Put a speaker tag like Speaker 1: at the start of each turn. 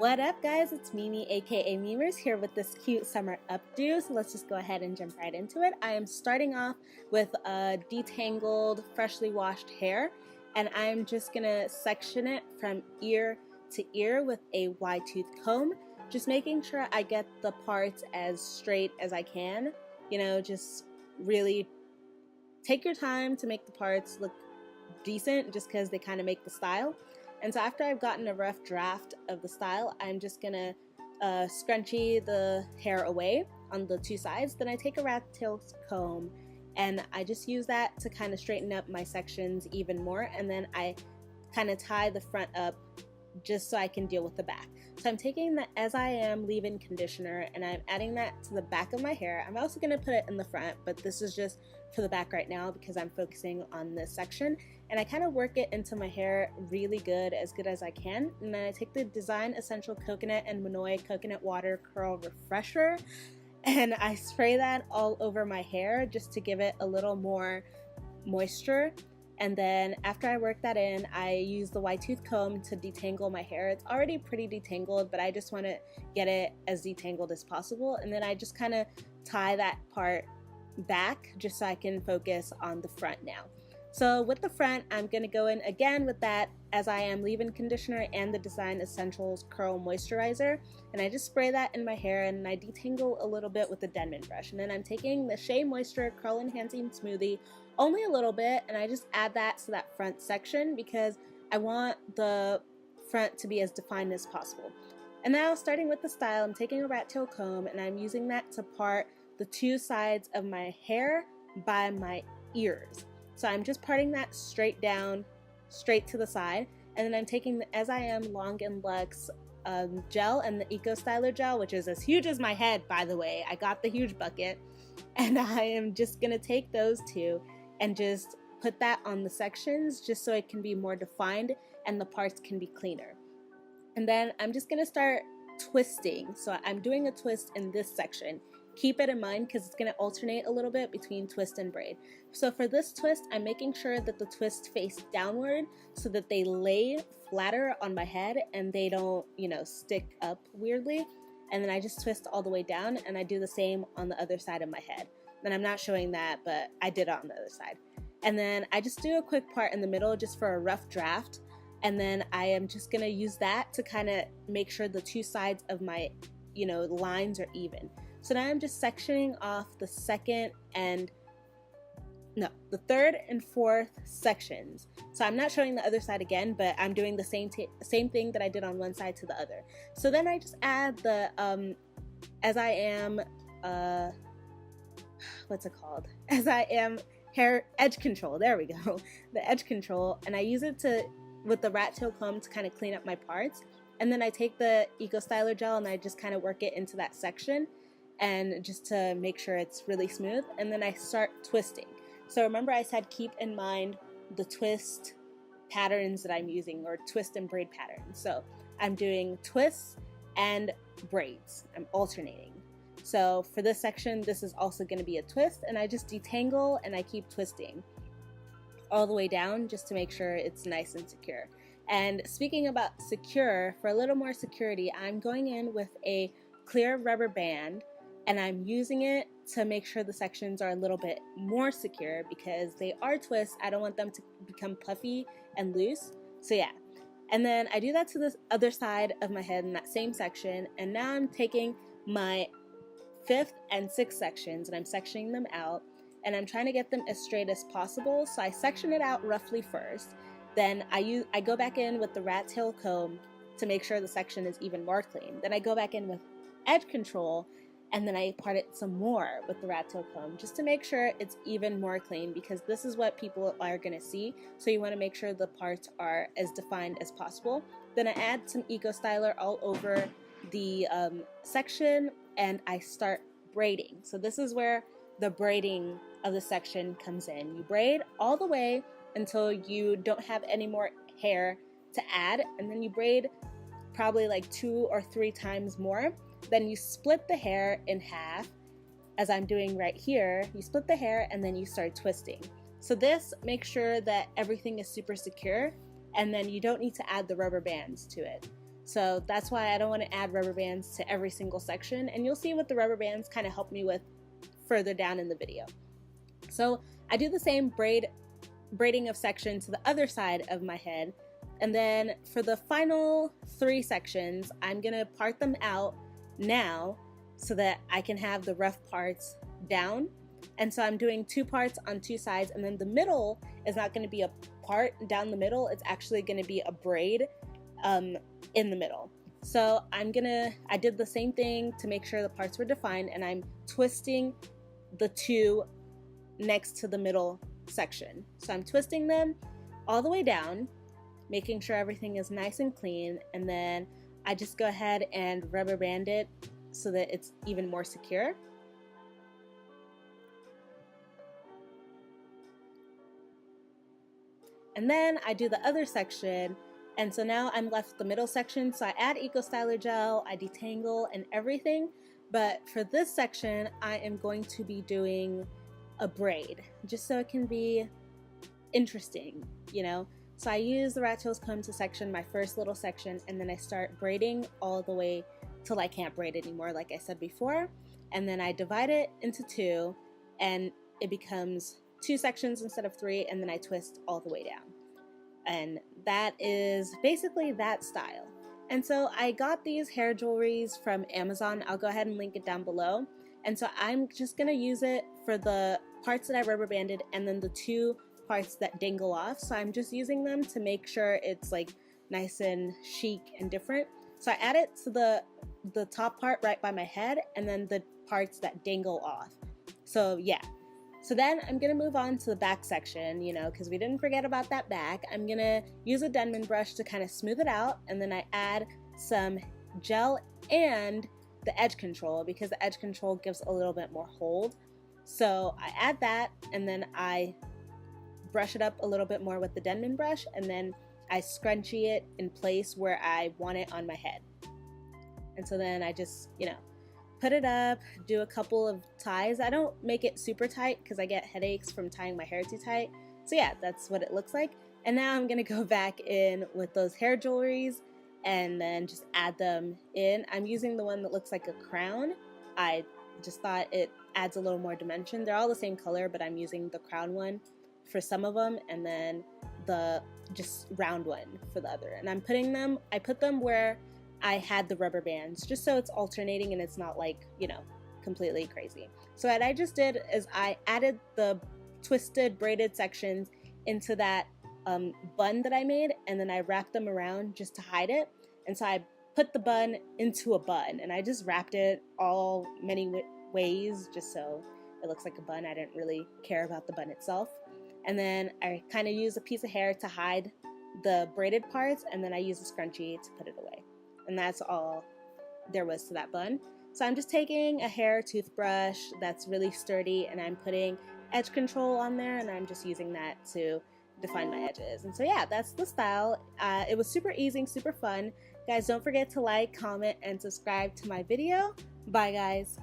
Speaker 1: What up guys, it's Mimi aka Memers here with this cute summer updo, so let's just go ahead and jump right into it. I am starting off with a detangled, freshly washed hair, and I'm just gonna section it from ear to ear with a wide tooth comb, just making sure I get the parts as straight as I can. You know, just really take your time to make the parts look decent just because they kind of make the style. And so after I've gotten a rough draft of the style, I'm just gonna scrunchie the hair away on the two sides. Then I take a rat tail comb and I just use that to kind of straighten up my sections even more, and then I kind of tie the front up just so I can deal with the back. So I'm taking the As I Am leave-in conditioner and I'm adding that to the back of my hair. I'm also going to put it in the front, but this is just for the back right now because I'm focusing on this section. And I kind of work it into my hair really good as I can. And then I take the Design Essential Coconut and Monoi Coconut Water Curl Refresher and I spray that all over my hair just to give it a little more moisture. And then after I work that in, I use the wide tooth comb to detangle my hair. It's already pretty detangled, but I just want to get it as detangled as possible. And then I just kind of tie that part back just so I can focus on the front now. So with the front, I'm going to go in again with that As I Am leave-in conditioner and the Design Essentials Curl Moisturizer. And I just spray that in my hair and I detangle a little bit with the Denman brush. And then I'm taking the Shea Moisture Curl Enhancing Smoothie, only a little bit, and I just add that to that front section because I want the front to be as defined as possible. And now, starting with the style, I'm taking a rat tail comb and I'm using that to part the two sides of my hair by my ears. So I'm just parting that straight down, straight to the side, and then I'm taking the As I Am Long and Luxe gel and the Eco Styler gel, which is as huge as my head, by the way. I got the huge bucket, and I am just gonna take those two and just put that on the sections just so it can be more defined and the parts can be cleaner. And then I'm just gonna start twisting. So I'm doing a twist in this section. Keep it in mind because it's going to alternate a little bit between twist and braid. So for this twist, I'm making sure that the twists face downward so that they lay flatter on my head and they don't, stick up weirdly. And then I just twist all the way down and I do the same on the other side of my head. And I'm not showing that, but I did it on the other side. And then I just do a quick part in the middle just for a rough draft. And then I am just going to use that to kind of make sure the two sides of my, lines are even. So now I'm just sectioning off the third and fourth sections. So I'm not showing the other side again, but I'm doing the same thing that I did on one side to the other. So then I just add the As I Am, what's it called? As I Am hair edge control. There we go. The edge control, and I use it with the rat tail comb to kind of clean up my parts. And then I take the Eco Styler gel and I just kind of work it into that section, and just to make sure it's really smooth. And then I start twisting. So remember I said keep in mind the twist patterns that I'm using, or twist and braid patterns. So I'm doing twists and braids. I'm alternating. So for this section, this is also going to be a twist, and I just detangle and I keep twisting all the way down just to make sure it's nice and secure. And speaking about secure, for a little more security, I'm going in with a clear rubber band and I'm using it to make sure the sections are a little bit more secure because they are twists. I don't want them to become puffy and loose. So yeah. And then I do that to the other side of my head in that same section. And now I'm taking my fifth and sixth sections and I'm sectioning them out. And I'm trying to get them as straight as possible. So I section it out roughly first. Then I go back in with the rat tail comb to make sure the section is even more clean. Then I go back in with edge control, and then I part it some more with the rat tail comb just to make sure it's even more clean, because this is what people are going to see. So you want to make sure the parts are as defined as possible. Then I add some Eco Styler all over the section and I start braiding. So this is where the braiding of the section comes in. You braid all the way until you don't have any more hair to add, and then you braid probably like 2 or 3 times more. Then you split the hair in half, as I'm doing right here. You split the hair and then you start twisting. So this makes sure that everything is super secure, and then you don't need to add the rubber bands to it. So that's why I don't want to add rubber bands to every single section, and you'll see what the rubber bands kind of help me with further down in the video. So I do the same braiding of section to the other side of my head, and then for the final 3 sections, I'm gonna part them out now so that I can have the rough parts down. And so I'm doing 2 parts on 2 sides, and then the middle is not going to be a part down the middle, it's actually going to be a braid in the middle. So I did the same thing to make sure the parts were defined, and I'm twisting the 2 next to the middle section. So I'm twisting them all the way down, making sure everything is nice and clean, and then I just go ahead and rubber band it so that it's even more secure. And then I do the other section, and so now I'm left with the middle section. So I add Eco Styler gel, I detangle and everything, but for this section I am going to be doing a braid, just so it can be interesting, you know? So I use the rat tails comb to section my first little section, and then I start braiding all the way till I can't braid anymore, like I said before, and then I divide it into 2, and it becomes 2 sections instead of 3, and then I twist all the way down. And that is basically that style. And so I got these hair jewelries from Amazon. I'll go ahead and link it down below. And so I'm just gonna use it for the parts that I rubber banded, and then the 2 parts that dangle off. So I'm just using them to make sure it's like nice and chic and different. So I add it to the top part right by my head, and then the parts that dangle off. So yeah. So then I'm gonna move on to the back section, you know, because we didn't forget about that back. I'm gonna use a Denman brush to kind of smooth it out, and then I add some gel and the edge control, because the edge control gives a little bit more hold. So I add that, and then I brush it up a little bit more with the Denman brush, and then I scrunchie it in place where I want it on my head. And so then I just, you know, put it up, do a couple of ties. I don't make it super tight because I get headaches from tying my hair too tight. So yeah, that's what it looks like. And now I'm gonna go back in with those hair jewelries and then just add them in. I'm using the one that looks like a crown. I just thought it adds a little more dimension. They're all the same color, but I'm using the crown one for some of them, and then the just round one for the other. And I put them where I had the rubber bands, just so it's alternating and it's not like, you know, completely crazy. So what I just did is I added the twisted braided sections into that bun that I made, and then I wrapped them around just to hide it. And so I put the bun into a bun, and I just wrapped it all many ways just so it looks like a bun. I didn't really care about the bun itself. And then I kind of use a piece of hair to hide the braided parts, and then I use a scrunchie to put it away. And that's all there was to that bun. So I'm just taking a hair toothbrush that's really sturdy, and I'm putting edge control on there, and I'm just using that to define my edges. And so yeah, that's the style. It was super easy and super fun. Guys, don't forget to like, comment, and subscribe to my video. Bye guys.